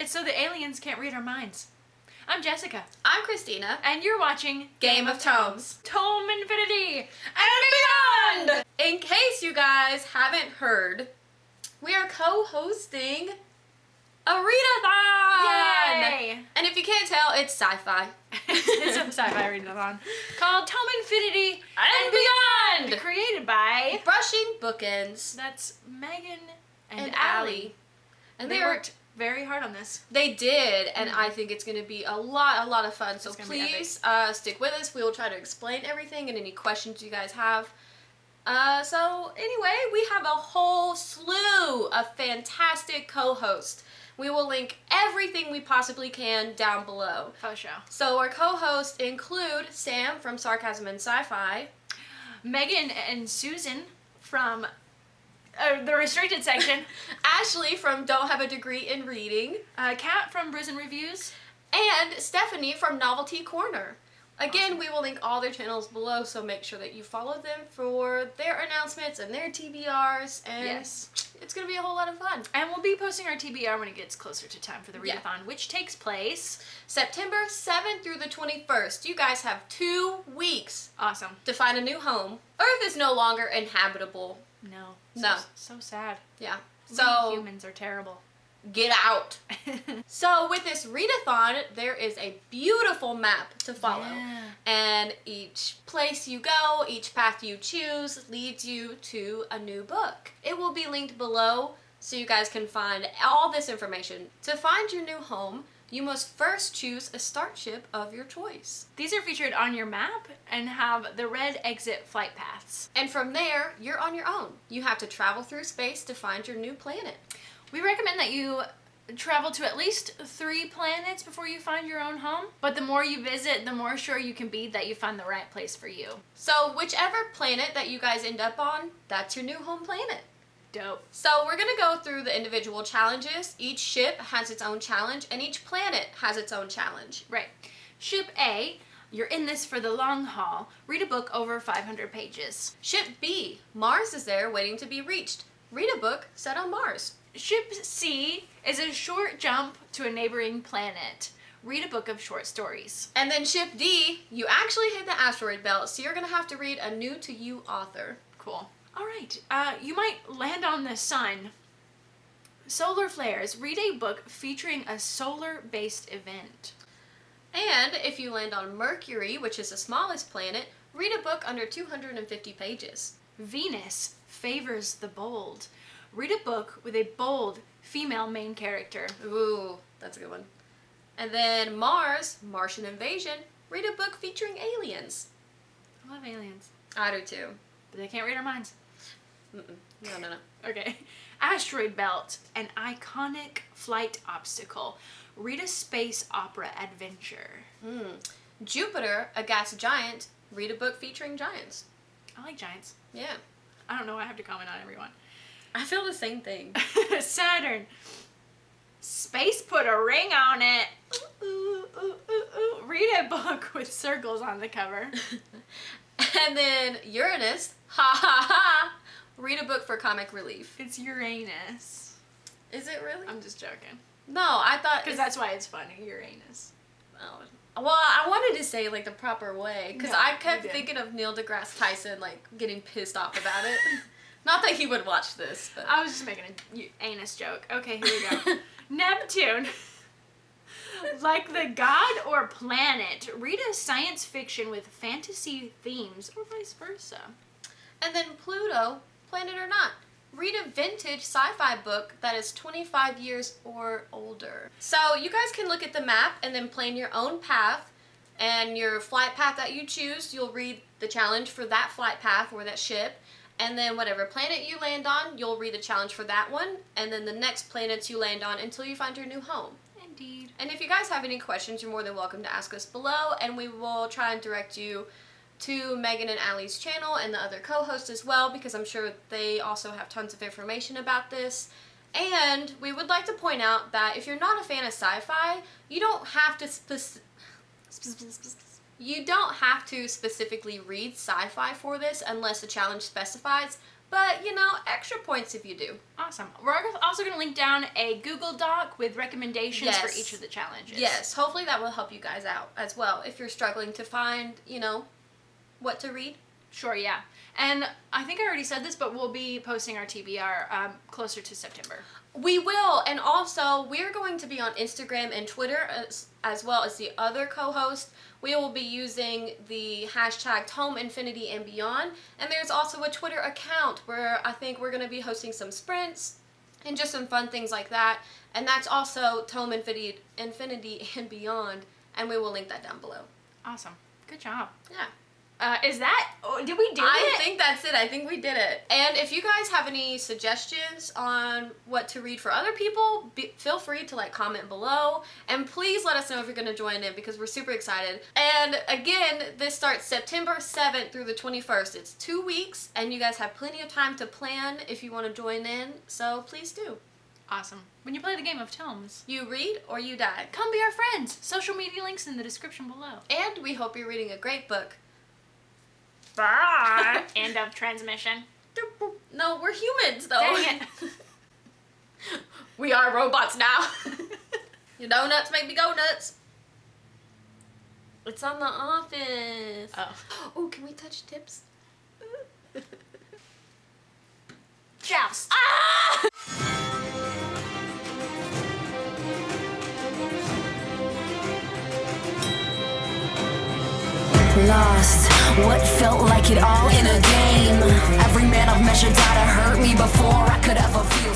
It's so the aliens can't read our minds. I'm Jessica. I'm Christina. And you're watching Game of Tomes. Tome Infinity and Beyond! In case you guys haven't heard, we are co-hosting a Readathon! Yay! And if you can't tell, it's sci-fi. It's a sci-fi readathon called Tome Infinity and Beyond! Created by Brushing Bookends. That's Megan and And Allie. Allie. And They worked very hard on this. They did, and I think it's going to be a lot of fun. So It's gonna be please stick with us. We will try to explain everything and any questions you guys have. So anyway, we have a whole slew of fantastic co-hosts. We will link everything we possibly can down below. For sure. So our co-hosts include Sam from Sarcasm and Sci-Fi, Megan and Susan from the restricted section, Ashley from Don't Have a Degree in Reading, Kat from Brushing Reviews, and Stephanie from Novelty Corner. Again, Awesome. we will link all their channels below, so make sure that you follow them for their announcements and their TBRs, and Yes. it's going to be a whole lot of fun. And we'll be posting our TBR when it gets closer to time for the Yeah. readathon, which takes place. September 7th through the 21st. You guys have 2 weeks Awesome. to find a new home. Earth is no longer inhabitable. No. No. So sad. Yeah. We So humans are terrible. get out. So with this readathon, there is a beautiful map to follow. Yeah. And each place you go, each path you choose leads you to a new book. It will be linked below so you guys can find all this information. To find your new home, you must first choose a start ship of your choice. These are featured on your map and have the red exit flight paths. And from there, you're on your own. You have to travel through space to find your new planet. We recommend that you travel to at least 3 planets before you find your own home. But the more you visit, the more sure you can be that you find the right place for you. So whichever planet that you guys end up on, that's your new home planet. Dope. So we're going to go through the individual challenges. Each ship has its own challenge, and each planet has its own challenge. Right. Ship A, you're in this for the long haul. Read a book over 500 pages. Ship B, Mars is there waiting to be reached. Read a book set on Mars. Ship C is a short jump to a neighboring planet. Read a book of short stories. And then Ship D, you actually hit the asteroid belt, so you're going to have to read a new to you author. Cool. All right. You might land on the sun. Solar flares. Read a book featuring a solar-based event. And if you land on Mercury, which is the smallest planet, read a book under 250 pages. Venus favors the bold. Read a book with a bold female main character. Ooh, that's a good one. And then Mars, Martian invasion, read a book featuring aliens. I love aliens, I do too. but they can't read our minds. No. Okay. Asteroid belt, an iconic flight obstacle. Read a space opera adventure. Jupiter, a gas giant, read a book featuring giants. I like giants. Yeah. I don't know. I have to comment on everyone. I feel the same thing. Saturn. Space put a ring on it. Ooh, ooh, ooh, ooh. Read a book with circles on the cover. And then Uranus, ha ha ha, read a book for comic relief. It's Uranus. Is it really? I'm just joking. No, I thought... Because that's why it's funny, Uranus. Oh. Well, I wanted to say like the proper way, because No, I you kept didn't. thinking of Neil deGrasse Tyson like getting pissed off about it. Not that he would watch this, but... I was just making a anus joke. Okay, here we go. Neptune. Like the god or planet. Read a science fiction with fantasy themes, or vice versa. And then Pluto, planet or not, read a vintage sci-fi book that is 25 years or older. So you guys can look at the map and then plan your own path, and your flight path that you choose, you'll read the challenge for that flight path or that ship, and then whatever planet you land on, you'll read the challenge for that one, and then the next planets you land on until you find your new home. Indeed. And if you guys have any questions, you're more than welcome to ask us below, and we will try and direct you to Megan and Allie's channel and the other co-hosts as well, because I'm sure they also have tons of information about this. And we would like to point out that if you're not a fan of sci-fi, you don't have to specifically read sci-fi for this unless the challenge specifies, But, you know, extra points if you do. Awesome. We're also going to link down a Google Doc with recommendations for Yes. each of the challenges. Yes, hopefully that will help you guys out as well if you're struggling to find, you know, what to read. Sure, yeah. And I think I already said this, but we'll be posting our TBR closer to September. We will, and also we're going to be on Instagram and Twitter as well as the other co-host. We will be using the hashtag TOME INFINITY and BEYOND, and there's also a Twitter account where I think we're going to be hosting some sprints and just some fun things like that, and that's also TOME INFINITY and BEYOND, and we will link that down below. Awesome. Good job. Yeah. Is that... did we do it? I think that's it. I think we did it. And if you guys have any suggestions on what to read for other people, feel free to like comment below. And please let us know if you're going to join in because we're super excited. And again, this starts September 7th through the 21st. It's 2 weeks and you guys have plenty of time to plan if you want to join in. So please do. Awesome. When you play the game of Tomes, You read or you die. come be our friends. Social media links in the description below. And we hope you're reading a great book. Bye. End of transmission. No, we're humans though. Dang it. We are robots now. Your donuts make me go nuts. It's on The Office. Oh. Oh, can we touch tips? Joust. Ah! Lost, what felt like it all in a game. Every man I've measured out to hurt me before I could ever feel